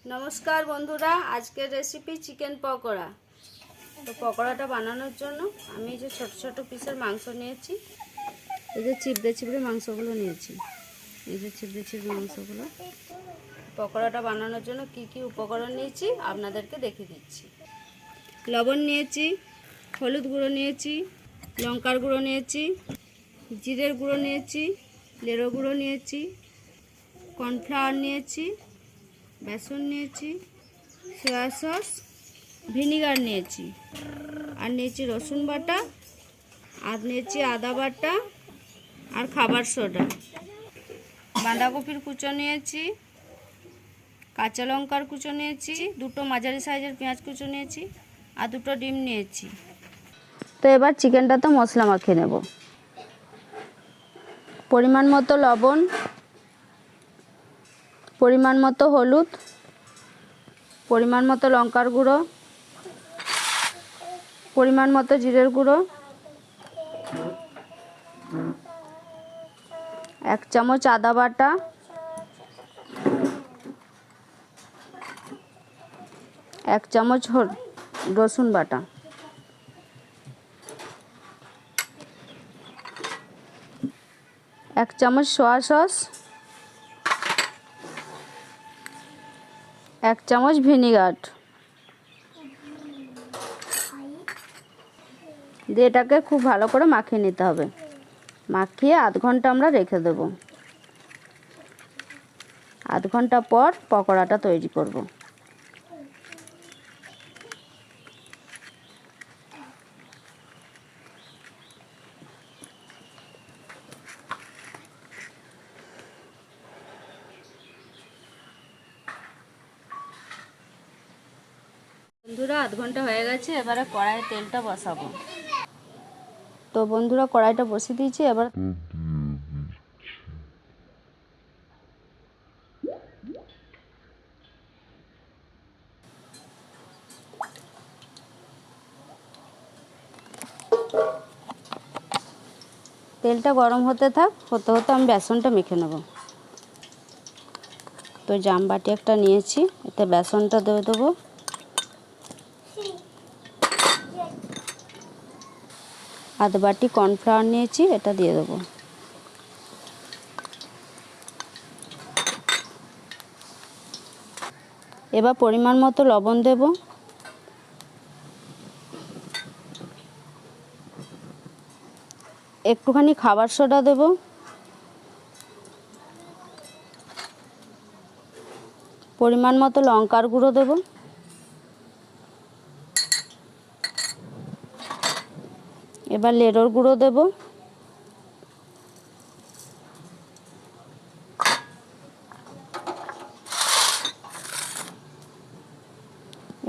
नमस्कार बंधुरा आज के रेसिपी चिकेन पकोड़ा। तो पकोड़ाटा बानानोर जोन्नो आमी जे छोटो छोटो पिसेर मांस निয়েছি, এই যে চিবড়ে চিবড়ে মাংসগুলো নিয়েছি, এই যে চিবড়ে চিবড়ে মাংসগুলো। পকোড়াটা বানানোর জন্য কি কি উপকরণ নিয়েছি আপনাদেরকে দেখিয়ে দিচ্ছি। লবণ নিয়েছি, হলুদ গুঁড়ো নিয়েছি, লঙ্কার গুঁড়ো নিয়েছি, জিরের গুঁড়ো নিয়েছি, লেড়ো গুঁড়ো নিয়েছি, কর্নফ্লাওয়ার নিয়েছি, বেসন নিয়েছি, সয়া সস, ভিনিগার নিয়েছি, আর নিয়েছি রসুন বাটা, আর নিয়েছি আদা বাটা আর খাবার সোডা। বাঁধাকপির কুচো নিয়েছি, কাঁচা লঙ্কার কুচো নিয়েছি, দুটো মাঝারি সাইজের পেঁয়াজ কুচো নিয়েছি, আর দুটো ডিম নিয়েছি। তো এবার চিকেনটাতে মশলা মাখিয়ে নেব। পরিমাণ মতো লবণ, পরিমাণ মতো হলুদ, পরিমাণ মতো লঙ্কার গুঁড়ো, পরিমাণ মতো জিরের গুঁড়ো, 1 চামচ আদা বাটা, 1 চামচ রসুন বাটা, 1 চামচ সয়া সস, 1 চামচ ভিনিগার দিয়ে এটাকে খুব ভালো করে মাখিয়ে নিতে হবে। মাখিয়ে আধ ঘন্টা আমরা রেখে দেব। আধ ঘন্টা পর পকোড়াটা তৈরি করব। বন্ধুরা আধ ঘন্টা হয়ে গেছে, এবারে কড়াইয়ে তেলটা বসাবো। তো বন্ধুরা কড়াইটা বসিয়ে দিয়েছি, এবার তেলটা গরম হতে থাক, হতে হতে আমি বেসনটা মেখে নেব। তো জামবাটি একটা নিয়েছি, এতে বেসনটা দিয়ে দেবো। আধ বাটি কর্নফ্লাওয়ার নিয়েছি, এটা দিয়ে দেবো। এবার পরিমাণ মতো লবণ দেব, একটুখানি খাবার সোডা দেব, পরিমাণ মতো লঙ্কার গুঁড়ো দেব, এবার লেড়োর গুঁড়ো দেব,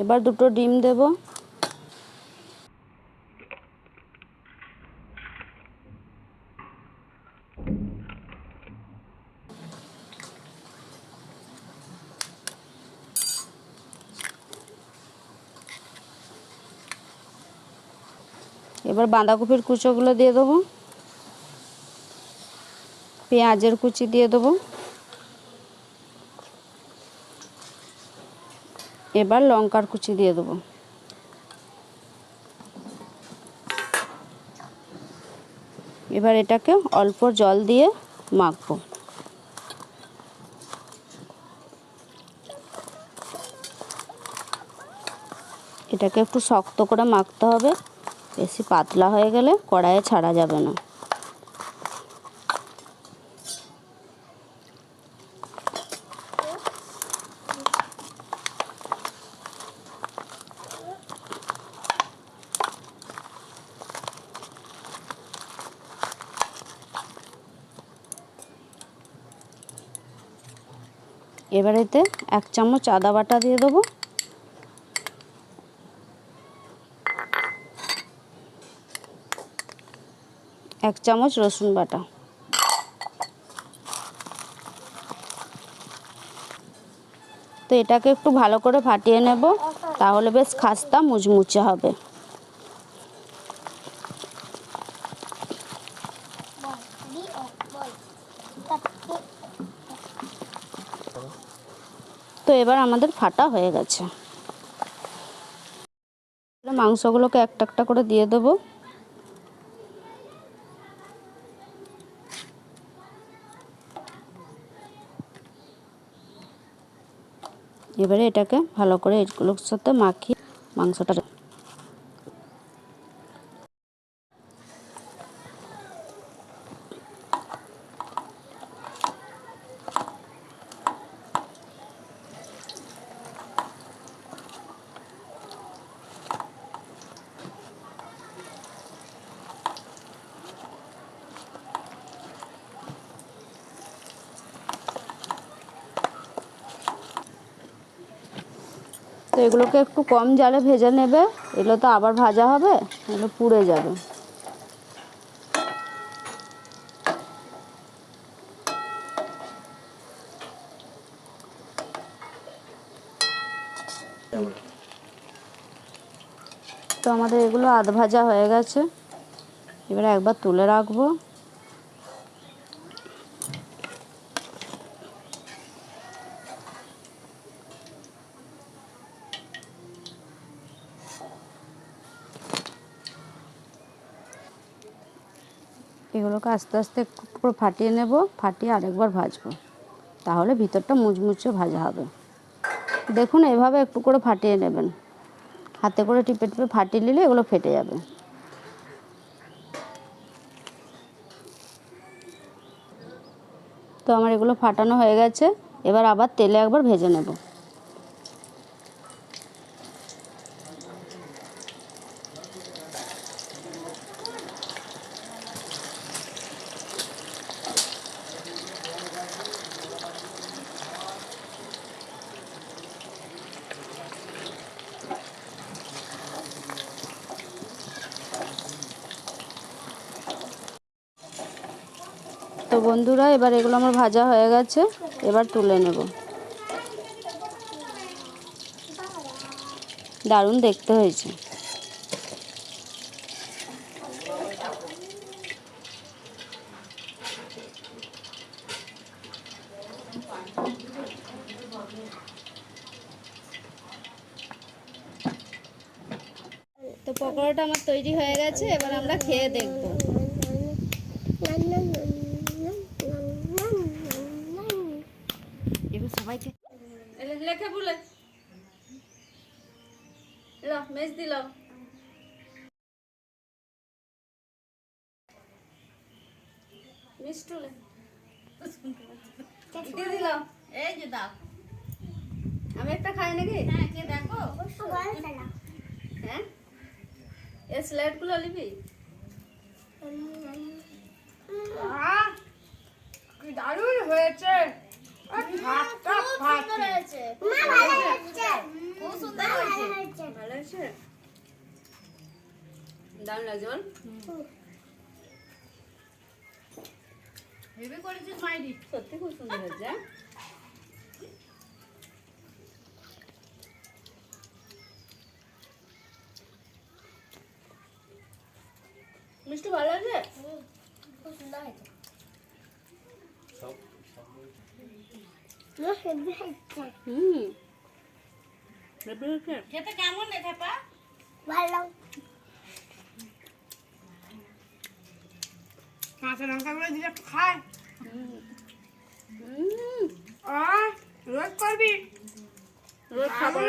এবার দুটো ডিম দেব, এবার বাঁধাকপির কুচোগুলো দিয়ে দেবো, পেঁয়াজের কুচি দিয়ে দেবো, এবার লঙ্কার কুচি দিয়ে দেবো। এবার এটাকে অল্প জল দিয়ে মাখবো। এটাকে একটু শক্ত করে মাখতে হবে, বেশি পাতলা হয়ে গেলে কড়াইয়ে ছাড়া যাবে না। এবার এতে 1 চামচ আদা বাটা দিয়ে দেবো, 1 চামচ রসুন বাটা, তো এটাকে একটু ভালো করে ফাটিয়ে নেব, তাহলে বেশ খাস্তা মুচমুচে হবে। তো এবার আমাদের ফাটা হয়ে গেছে। মাংসগুলোকে একটা একটা করে দিয়ে দেবো। এবারে এটাকে ভালো করে এগুলোর সাথে মাখিয়ে মাংসটা তো এগুলোকে একটু কম জালে ভেজে নেবে, এগুলো তো আবার ভাজা হবে, এগুলো পুড়ে যাবে। তো আমাদের এগুলো আধ ভাজা হয়ে গেছে, এবারে একবার তুলে রাখবো। এগুলোকে আস্তে আস্তে একটু পুরো ফাটিয়ে নেব, ফাটিয়ে আরেকবার ভাজবো, তাহলে ভিতরটা মুচমুচে ভাজা হবে। দেখুন এভাবে একটু করে ফাটিয়ে নেবেন, হাতে করে টিপে টিপে ফাটিয়ে নিলে এগুলো ফেটে যাবে। তো আমার এগুলো ফাটানো হয়ে গেছে, এবার আবার তেলে একবার ভেজে নেব। তো বন্ধুরা এবার এগুলো আমার ভাজা হয়ে গেছে, এবার তুলে নেব। দারুণ দেখতে হয়েছে। তো পকোড়াটা আমার তৈরি হয়ে গেছে, এবার আমরা খেয়ে দেখব। এবার সবাইকে লেখে বলে লো মেজ দিল, মিষ্টুলে দিয়ে দিল, এই যে দাও। আমি একটা খাই নাকি? হ্যাঁ কে দেখো। হ্যাঁ এই স্লাইডগুলো নিবি? কি দারুণ হয়েছে, দারুণ লাগছে বল। ভেবে করেছিস মাইরি, সত্যি খুব সুন্দর হয়েছে। মিষ্টি ভালো আছে, খুব সুন্দর হয়েছে। খেতে কেমন রে খাপা? ভালো। কাঁচা লঙ্কা গুলো দিলে খায়। রোজ করবি, রোজ খাবো।